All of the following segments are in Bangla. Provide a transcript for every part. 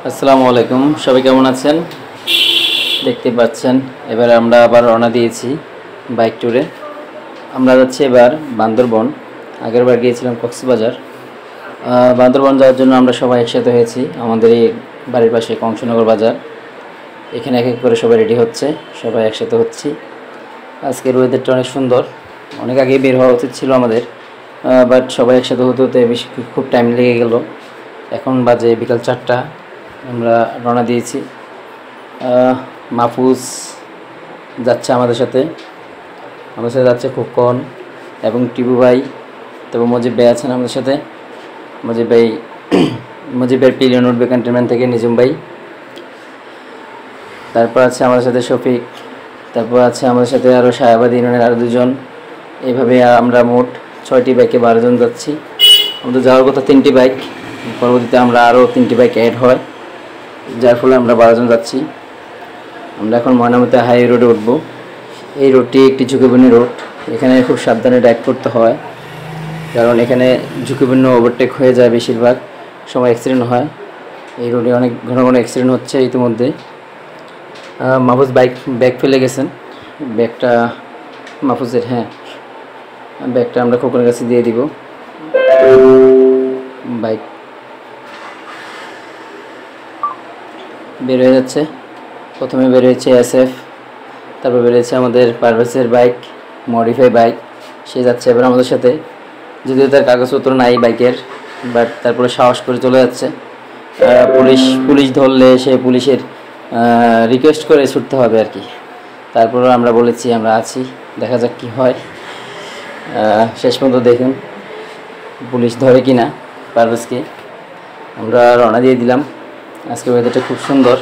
আসসালামু আলাইকুম, সবাই কেমন আছেন? দেখতে পাচ্ছেন এবার আমরা আবার রওনা দিয়েছি বাইক ট্যুরে। আমরা যাচ্ছি এবার বান্দরবন। আগেরবার গিয়েছিলাম কক্সবাজার। বান্দরবন যাওয়ার জন্য আমরা সবাই একসাথে হয়েছি আমাদের এই বাড়ির পাশে কংসনগর বাজার। এখানে এক এক করে সবাই রেডি হচ্ছে, সবাই একসাথে হচ্ছি। আজকের ওয়েদারটা অনেক সুন্দর। অনেক আগেই বের হওয়া উচিত ছিল আমাদের, বাট সবাই একসাথে হতে হতে বেশি খুব টাইম লেগে গেল। এখন বাজে বিকাল 4টা। আমরা রওনা দিয়েছি। মাহফুজ যাচ্ছে আমাদের সাথে, যাচ্ছে খোকন এবং টিপু ভাই। তারপর মজিব ভাই আছেন আমাদের সাথে। মজিব ভাই মজিব ভাই পিলিয়ন উঠবে ক্যান্টনমেন্ট থেকে, নিজুম ভাই। তারপর আছে আমাদের সাথে শফিক। তারপর আছে আমাদের সাথে আরও সায়াবাদ ইউনিয়নের আরও দুজন। এইভাবে আমরা মোট 6টি বাইকে 12 জন যাচ্ছি। আমাদের যাওয়ার কথা 3টি বাইক, পরবর্তীতে আমরা আরও 3টি বাইক অ্যাড হয়, যার ফলে আমরা 12 জন যাচ্ছি। আমরা এখন ময়নামতি হাই রোডে উঠব। এই রোডটি একটি ঝুঁকিপূর্ণ রোড। এখানে খুব সাবধানে ড্রাইভ করতে হয়, কারণ এখানে ঝুঁকিপূর্ণ ওভারটেক হয়ে যায়, বেশিরভাগ সময় অ্যাক্সিডেন্ট হয়। এই রোডে অনেক ঘন ঘন অ্যাক্সিডেন্ট হচ্ছে ইতিমধ্যে। মাহফুজ ব্যাগ ফেলে গেছেন। ব্যাগটা মাহফুজের, হ্যাঁ, ব্যাগটা আমরা খোকনের কাছে দিয়ে দিব। বাইক বের হয়ে যাচ্ছে। প্রথমে বের হয়েছে SF, তারপর বের হয়েছে আমাদের পারভেজের বাইক, মডিফাই বাইক। সে যাচ্ছে এবার আমাদের সাথে, যদিও তার কাগজপত্র নাই বাইকের, বাট তারপরে সাহস করে চলে যাচ্ছে। পুলিশ ধরলে সে পুলিশের রিকোয়েস্ট করে ছুটতে হবে আর কি। তারপরে আমরা বলেছি আমরা আছি, দেখা যাক কি হয়। শেষ পর্যন্ত দেখুন পুলিশ ধরে কি না পারভেজকে। আমরা রওনা দিয়ে দিলাম। আজকে ওয়েদারটা খুব সুন্দর।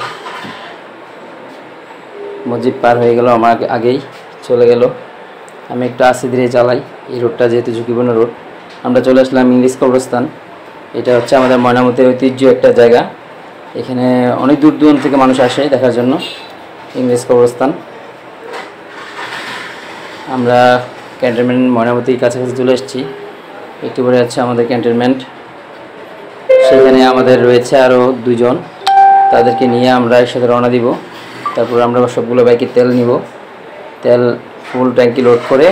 মসজিদ পার হয়ে গেল, আমার আগেই চলে গেল। আমি একটু আস্তে ধীরে চালাই, এই রোডটা যেহেতু ঝুঁকিপূর্ণ রোড। আমরা চলে আসলাম ইংলিশ কবরস্থান। এটা হচ্ছে আমাদের ময়নামতির ঐতিহ্য একটা জায়গা। এখানে অনেক দূর দূরান্ত থেকে মানুষ আসে দেখার জন্য ইংলিশ কবরস্থান। আমরা ক্যান্টনমেন্ট ময়নামতির কাছাকাছি চলে এসেছি। একটু পরে যাচ্ছে আমাদের ক্যান্টনমেন্ট। সেখানে আমাদের রয়েছে আরও 2 জন, তাদেরকে নিয়ে আমরা একসাথে রওনা দিব। তারপর আমরা সবগুলো বাইকে তেল নিব। তেল ফুল ট্যাঙ্কি লোড করে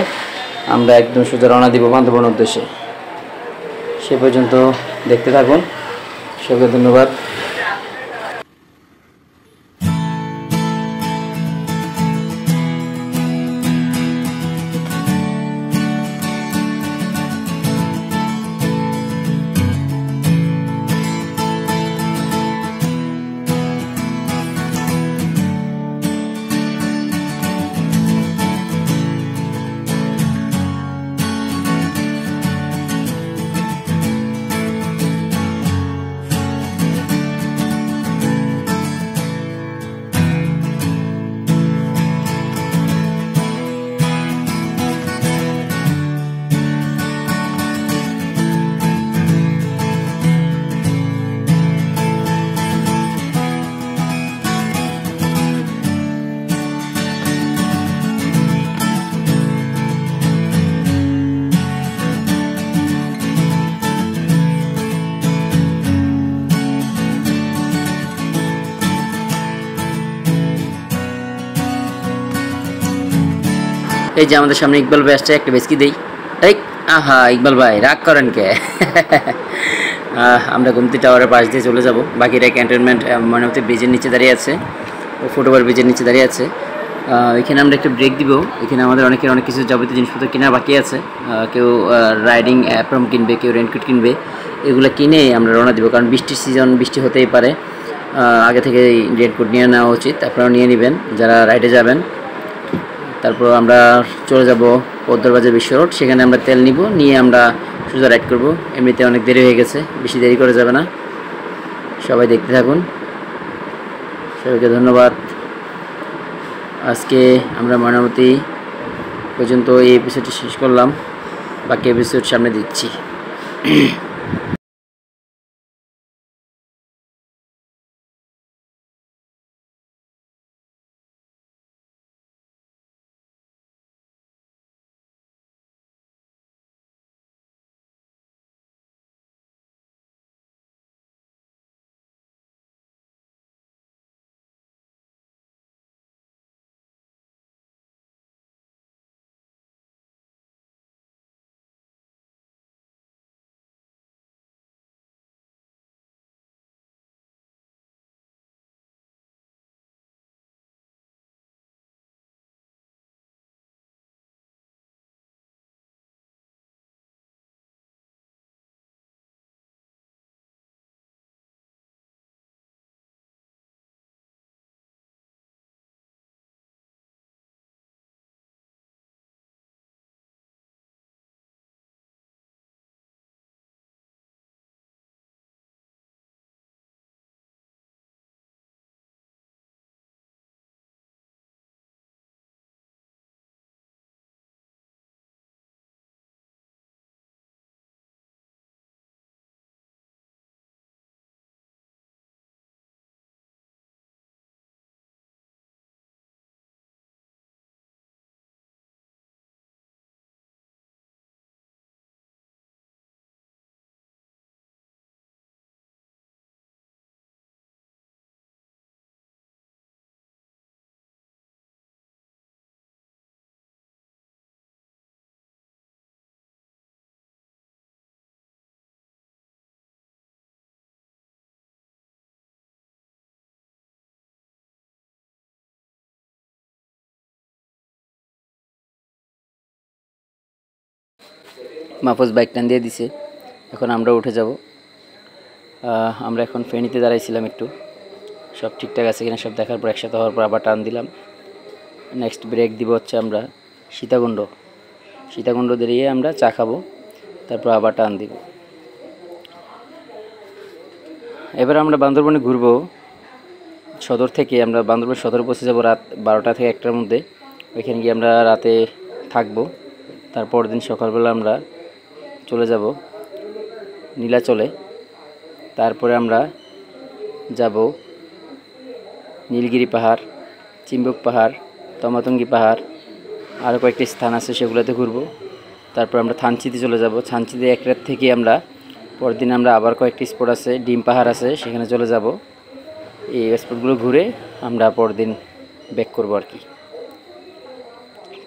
আমরা একদম সোজা রওনা দিব বান্দরবন উদ্দেশ্যে। সে পর্যন্ত দেখতে থাকুন। সবাইকে ধন্যবাদ। এই যে আমাদের সামনে ইকবাল ভাই আসছে, একটা বেসকি দেই। এই আহা, ইকবাল ভাই রাগ করেন কে? আমরা গুমতি টাওয়ারের পাশ দিয়ে চলে যাব। বাকিরা ক্যান্টনমেন্ট ময়নামতি ব্রিজের নিচে দাঁড়িয়ে আছে, ও ফুটওভার ব্রিজের নিচে দাঁড়িয়ে আছে। এখানে আমরা একটা ব্রেক দিব। এখানে আমাদের অনেকের অনেক কিছু যাবতীয় জিনিসপত্র কেনা বাকি আছে। কেউ রাইডিং অ্যাপ্রম কিনবে, কেউ রেনকোট কিনবে। এগুলো কিনে আমরা রওনা দিব, কারণ বৃষ্টির সিজন, বৃষ্টি হতেই পারে। আগে থেকে রেনকোট নিয়ে নেওয়া উচিত, আপনারাও নিয়ে নেবেন যারা রাইডে যাবেন। তারপর আমরা চলে যাব পদ্মারবাজার বিশ্ব রোড। সেখানে আমরা তেল নিব, নিয়ে আমরা সোজা রাইড করব। এমনিতে অনেক দেরি হয়ে গেছে, বেশি দেরি করে যাবে না। সবাই দেখতে থাকুন। সবাইকে ধন্যবাদ। আজকে আমরা ময়নামতি পর্যন্ত এই এপিসোডটি শেষ করলাম। বাকি এপিসোড সামনে দিচ্ছি। মাহফুজ বাইক টান দিয়ে দিছে, এখন আমরা উঠে যাব। আমরা এখন ফেনীতে দাঁড়াইছিলাম, একটু সব ঠিকঠাক আছে কিনা সব দেখার পর একসাথে হওয়ার পর আবার টান দিলাম। নেক্সট ব্রেক দিব হচ্ছে আমরা সীতাকুণ্ড দাঁড়িয়ে আমরা চা খাবো, তারপর আবার টান দিব। এবার আমরা বান্দরবনে ঘুরবো। সদর থেকে আমরা বান্দরবন সদর পৌঁছে যাব রাত 12টা থেকে 1টার মধ্যে। ওইখানে গিয়ে আমরা রাতে থাকবো। তারপর দিন সকালবেলা আমরা চলে যাব নীলাচলে। তারপরে আমরা যাব নীলগিরি পাহাড়, চিম্বুক পাহাড়, তমাতঙ্গি পাহাড়, আরও কয়েকটি স্থান আছে সেগুলোতে ঘুরবো। তারপর আমরা থানচিতে চলে যাব। থানচিতে 1 রাত থেকে আমরা পরদিন আমরা আবার কয়েকটি স্পট আছে, ডিম পাহাড় আছে, সেখানে চলে যাব। এই স্পটগুলো ঘুরে আমরা পরদিন ব্যাক করবো আর কি।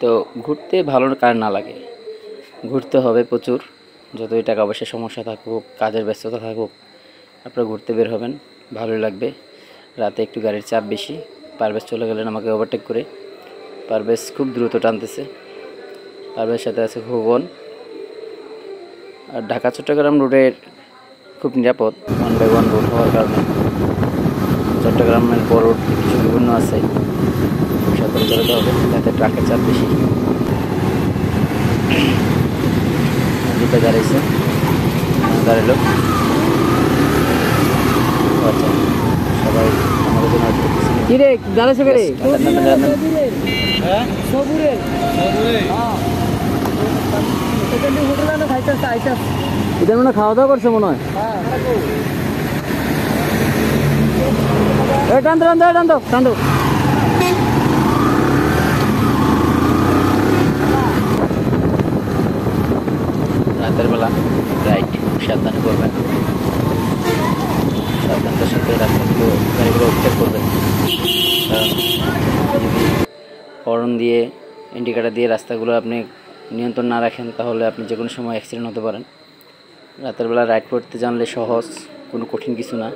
তো ঘুরতে ভালো কার না লাগে, ঘুরতে হবে প্রচুর। যতই টাকা পয়সার সমস্যা থাকুক, কাজের ব্যস্ততা থাকুক, আপনারা ঘুরতে বের হবেন, ভালোই লাগবে। রাতে একটু গাড়ির চাপ বেশি। পারভেজ চলে গেলেন আমাকে ওভারটেক করে। পারভেজ খুব দ্রুত টানতেছে। পারভেজের সাথে আছে খোকন। আর ঢাকা চট্টগ্রাম রোডের খুব নিরাপদ, 1/1 রোড হওয়ার কারণে। চট্টগ্রামের বড় রোড কিছু বিভিন্ন আছে, সাথে চালাতে হবে, যাতে ট্রাকের চাপ বেশি। দুটো দাঁড়াইছে, দাঁড়ালো। আচ্ছা, সবাই আমাদের জন্য এটা মনে খাওয়া দাওয়া করছে মনে হয়। রাতের বেলা রাইড সাবধানে করবেন, সাবধানতার সাথে রাস্তাগুলো গাড়িগুলো ওভারটেক করবেন। কারণ যদি হর্ন দিয়ে ইন্ডিকেটার দিয়ে রাস্তাগুলো আপনি নিয়ন্ত্রণ না রাখেন, তাহলে আপনি যে কোনো সময় অ্যাক্সিডেন্ট হতে পারেন। রাতের বেলা রাইড করতে জানলে সহজ, কোনো কঠিন কিছু না।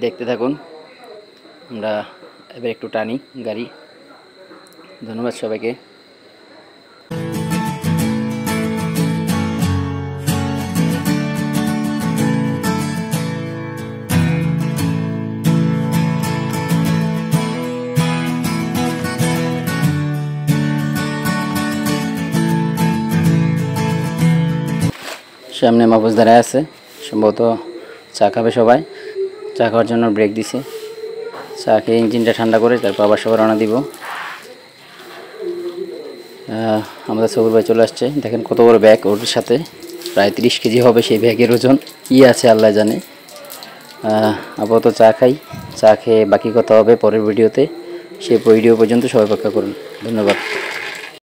দেখতে থাকুন, আমরা এবার একটু টানি গাড়ি। ধন্যবাদ সবাইকে। সামনে মাহফুজ দাঁড়ায় আছে, সম্ভবত চা খাবে সবাই। চা খাওয়ার জন্য ব্রেক দিছে। চা খেয়ে ইঞ্জিনটা ঠান্ডা করে তারপর আবার সবাই রওনা দিব। আমাদের সবুর ভাই চলে আসছে। দেখেন কত বড় ব্যাগ, ওর সাথে প্রায় 30 কেজি হবে সেই ব্যাগের ওজন। কী আছে আল্লাহ জানে। আপাতত চা খাই, চা খেয়ে বাকি কথা হবে পরের ভিডিওতে। সেই ভিডিও পর্যন্ত সবাই অপেক্ষা করুন। ধন্যবাদ।